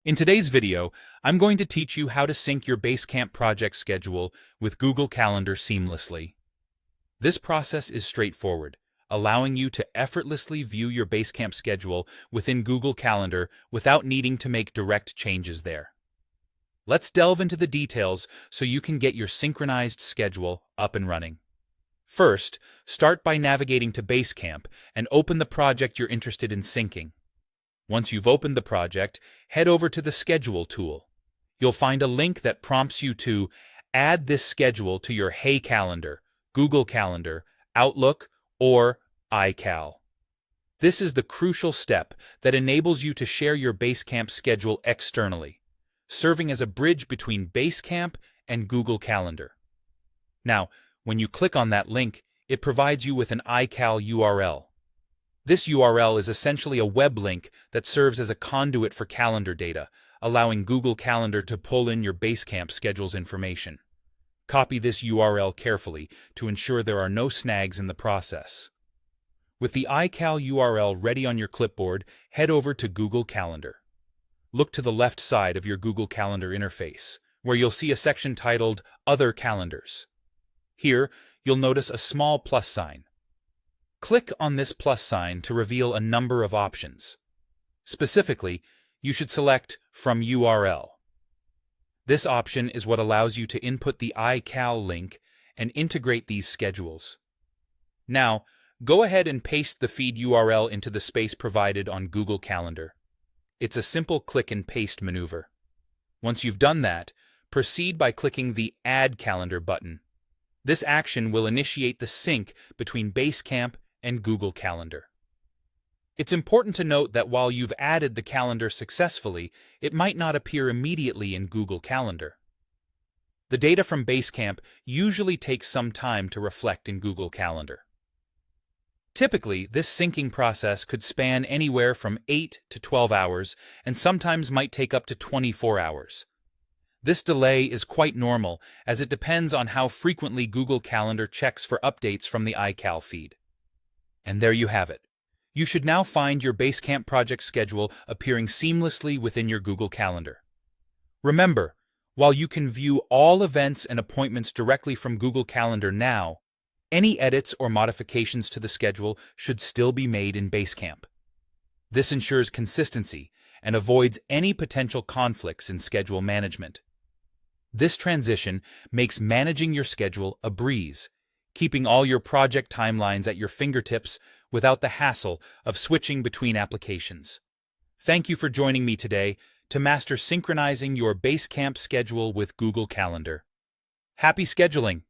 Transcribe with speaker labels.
Speaker 1: In today's video, I'm going to teach you how to sync your Basecamp project schedule with Google Calendar seamlessly. This process is straightforward, allowing you to effortlessly view your Basecamp schedule within Google Calendar without needing to make direct changes there. Let's delve into the details so you can get your synchronized schedule up and running. First, start by navigating to Basecamp and open the project you're interested in syncing. Once you've opened the project, head over to the Schedule tool. You'll find a link that prompts you to add this schedule to your Hey Calendar, Google Calendar, Outlook, or iCal. This is the crucial step that enables you to share your Basecamp schedule externally, serving as a bridge between Basecamp and Google Calendar. Now, when you click on that link, it provides you with an iCal URL. This URL is essentially a web link that serves as a conduit for calendar data, allowing Google Calendar to pull in your Basecamp schedule's information. Copy this URL carefully to ensure there are no snags in the process. With the iCal URL ready on your clipboard, head over to Google Calendar. Look to the left side of your Google Calendar interface, where you'll see a section titled Other Calendars. Here, you'll notice a small plus sign. Click on this plus sign to reveal a number of options. Specifically, you should select From URL. This option is what allows you to input the iCal link and integrate these schedules. Now, go ahead and paste the feed URL into the space provided on Google Calendar. It's a simple click and paste maneuver. Once you've done that, proceed by clicking the Add Calendar button. This action will initiate the sync between Basecamp and Google Calendar. It's important to note that while you've added the calendar successfully, it might not appear immediately in Google Calendar. The data from Basecamp usually takes some time to reflect in Google Calendar. Typically, this syncing process could span anywhere from 8 to 12 hours and sometimes might take up to 24 hours. This delay is quite normal as it depends on how frequently Google Calendar checks for updates from the iCal feed. And there you have it. You should now find your Basecamp project schedule appearing seamlessly within your Google Calendar. Remember, while you can view all events and appointments directly from Google Calendar now, any edits or modifications to the schedule should still be made in Basecamp. This ensures consistency and avoids any potential conflicts in schedule management. This transition makes managing your schedule a breeze, keeping all your project timelines at your fingertips without the hassle of switching between applications. Thank you for joining me today to master synchronizing your Basecamp schedule with Google Calendar. Happy scheduling!